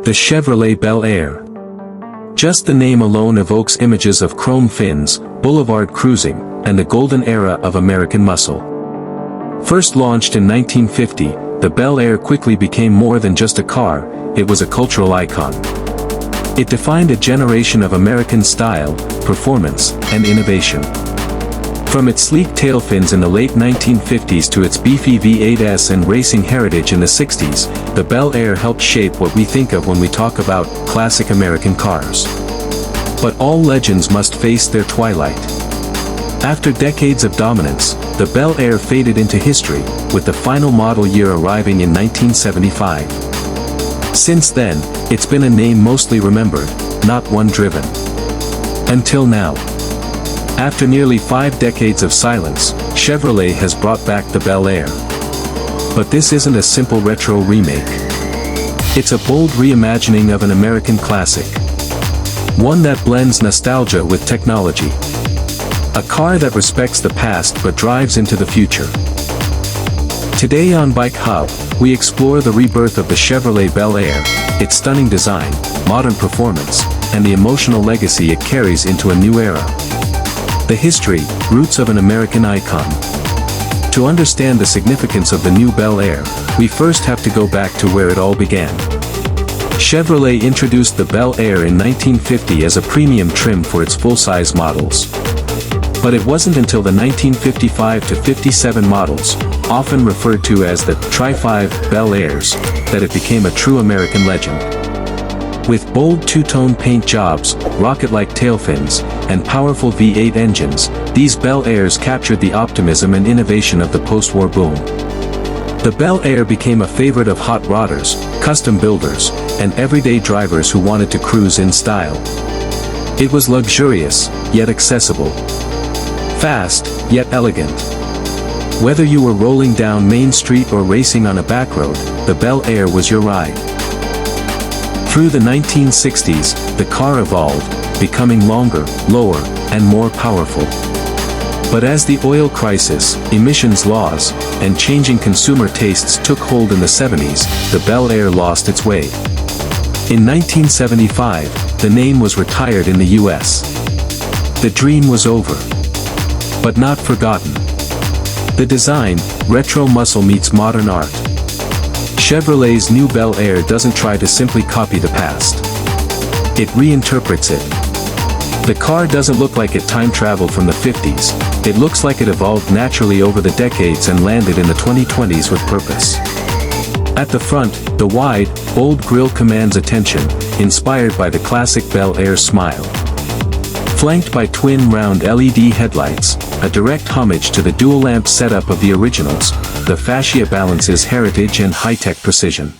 The Chevrolet Bel Air. Just the name alone evokes images of chrome fins, boulevard cruising, and the golden era of American muscle. First launched in 1950, the Bel Air quickly became more than just a car, it was a cultural icon. It defined a generation of American style, performance, and innovation. From its sleek tail fins in the late 1950s to its beefy V8s and racing heritage in the 60s, the Bel Air helped shape what we think of when we talk about classic American cars. But all legends must face their twilight. After decades of dominance, the Bel Air faded into history, with the final model year arriving in 1975. Since then, it's been a name mostly remembered, not one driven. Until now. After nearly 5 decades of silence, Chevrolet has brought back the Bel Air. But this isn't a simple retro remake. It's a bold reimagining of an American classic. One that blends nostalgia with technology. A car that respects the past but drives into the future. Today on Bike Hub, we explore the rebirth of the Chevrolet Bel Air, its stunning design, modern performance, and the emotional legacy it carries into a new era. The history, roots of an American icon. To understand the significance of the new Bel Air, we first have to go back to where it all began. Chevrolet introduced the Bel Air in 1950 as a premium trim for its full-size models. But it wasn't until the 1955 to 57 models, often referred to as the Tri-5 Bel Airs, that it became a true American legend. With bold two-tone paint jobs, rocket-like tail fins, and powerful V8 engines, these Bel Airs captured the optimism and innovation of the post-war boom. The Bel Air became a favorite of hot rodders, custom builders, and everyday drivers who wanted to cruise in style. It was luxurious, yet accessible. Fast, yet elegant. Whether you were rolling down Main Street or racing on a back road, the Bel Air was your ride. Through the 1960s, the car evolved, becoming longer, lower, and more powerful. But as the oil crisis, emissions laws, and changing consumer tastes took hold in the 70s, the Bel Air lost its way. In 1975, the name was retired in the US. The dream was over. But not forgotten. The design, retro muscle meets modern art. Chevrolet's new Bel Air doesn't try to simply copy the past. It reinterprets it. The car doesn't look like it time traveled from the 50s, it looks like it evolved naturally over the decades and landed in the 2020s with purpose. At the front, the wide, bold grille commands attention, inspired by the classic Bel Air smile. Flanked by twin round LED headlights, a direct homage to the dual-lamp setup of the originals, the fascia balances heritage and high-tech precision.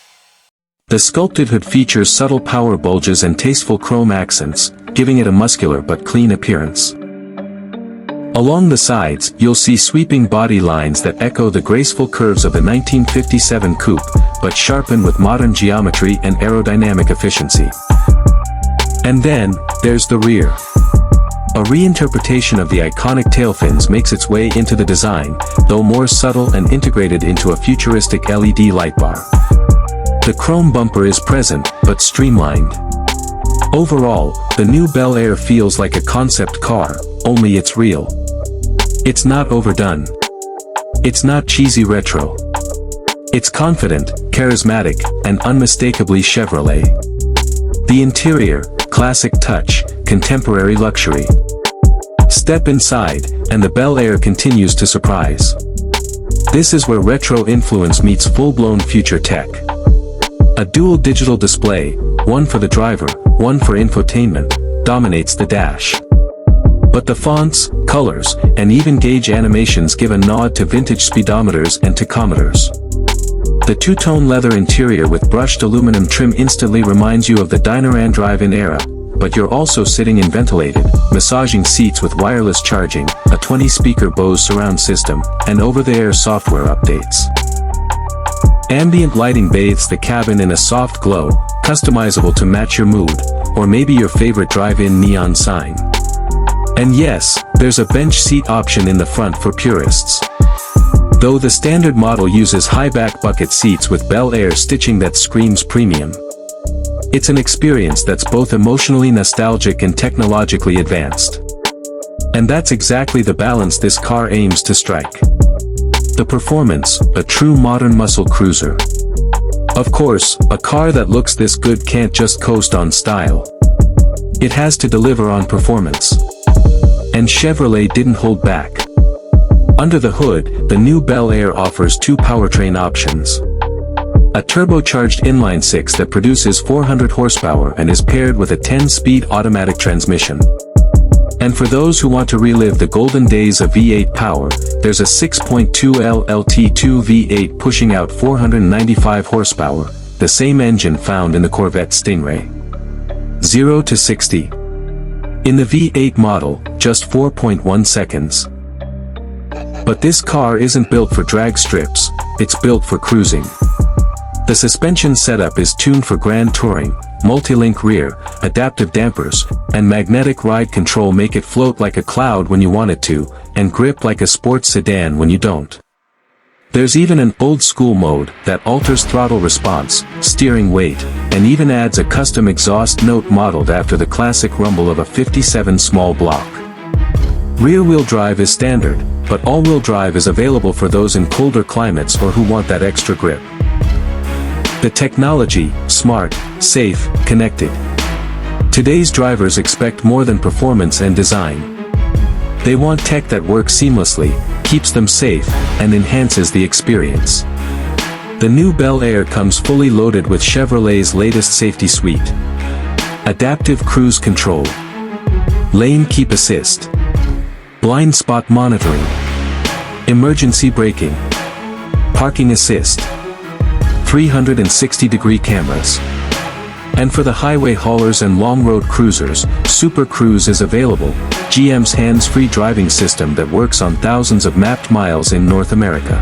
The sculpted hood features subtle power bulges and tasteful chrome accents, giving it a muscular but clean appearance. Along the sides, you'll see sweeping body lines that echo the graceful curves of the 1957 coupe, but sharpened with modern geometry and aerodynamic efficiency. And then, there's the rear. A reinterpretation of the iconic tail fins makes its way into the design, though more subtle and integrated into a futuristic LED light bar. The chrome bumper is present, but streamlined. Overall, the new Bel Air feels like a concept car, only it's real. It's not overdone. It's not cheesy retro. It's confident, charismatic, and unmistakably Chevrolet. The interior, classic touch, contemporary luxury. Step inside, and the Bel Air continues to surprise. This is where retro influence meets full-blown future tech. A dual digital display, one for the driver, one for infotainment, dominates the dash. But the fonts, colors, and even gauge animations give a nod to vintage speedometers and tachometers. The two-tone leather interior with brushed aluminum trim instantly reminds you of the diner and drive-in era, but you're also sitting in ventilated, massaging seats with wireless charging, a 20-speaker Bose surround system, and over-the-air software updates. Ambient lighting bathes the cabin in a soft glow, customizable to match your mood, or maybe your favorite drive-in neon sign. And yes, there's a bench seat option in the front for purists. Though the standard model uses high-back bucket seats with Bel Air stitching that screams premium. It's an experience that's both emotionally nostalgic and technologically advanced. And that's exactly the balance this car aims to strike. The performance, a true modern muscle cruiser. Of course, a car that looks this good can't just coast on style. It has to deliver on performance. And Chevrolet didn't hold back. Under the hood, the new Bel Air offers two powertrain options. A turbocharged inline-six that produces 400 horsepower and is paired with a 10-speed automatic transmission. And for those who want to relive the golden days of V8 power, there's a 6.2L LT2 V8 pushing out 495 horsepower, the same engine found in the Corvette Stingray. 0 to 60. In the V8 model, just 4.1 seconds. But this car isn't built for drag strips, it's built for cruising. The suspension setup is tuned for grand touring. Multi-link rear, adaptive dampers, and magnetic ride control make it float like a cloud when you want it to, and grip like a sports sedan when you don't. There's even an old-school mode that alters throttle response, steering weight, and even adds a custom exhaust note modeled after the classic rumble of a 57 small block. Rear-wheel drive is standard, but all-wheel drive is available for those in colder climates or who want that extra grip. The technology, smart, safe, connected. Today's drivers expect more than performance and design. They want tech that works seamlessly, keeps them safe, and enhances the experience. The new Bel Air comes fully loaded with Chevrolet's latest safety suite. Adaptive cruise control. Lane keep assist. Blind spot monitoring. Emergency braking. Parking assist. 360-degree cameras. And for the highway haulers and long-road cruisers, Super Cruise is available, GM's hands-free driving system that works on thousands of mapped miles in North America.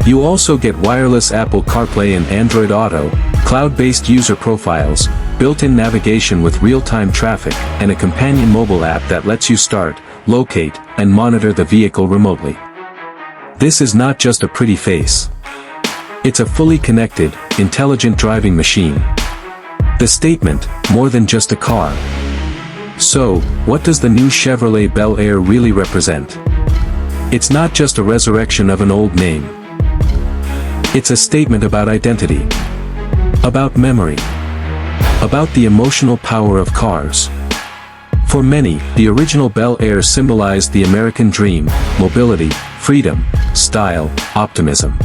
You also get wireless Apple CarPlay and Android Auto, cloud-based user profiles, built-in navigation with real-time traffic, and a companion mobile app that lets you start, locate, and monitor the vehicle remotely. This is not just a pretty face. It's a fully connected, intelligent driving machine. The statement, more than just a car. So, what does the new Chevrolet Bel Air really represent? It's not just a resurrection of an old name. It's a statement about identity. About memory. About the emotional power of cars. For many, the original Bel Air symbolized the American dream, mobility, freedom, style, optimism.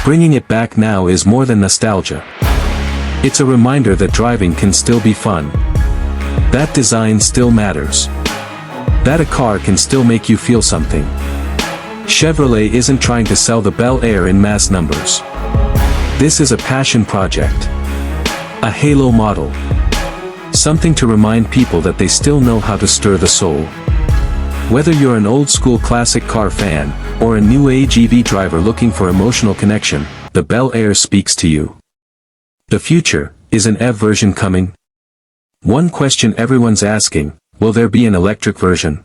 Bringing it back now is more than nostalgia. It's a reminder that driving can still be fun. That design still matters. That a car can still make you feel something. Chevrolet isn't trying to sell the Bel Air in mass numbers. This is a passion project. A halo model. Something to remind people that they still know how to stir the soul. Whether you're an old-school classic car fan, or a new-age EV driver looking for emotional connection, the Bel Air speaks to you. The future, is an EV version coming? One question everyone's asking, will there be an electric version?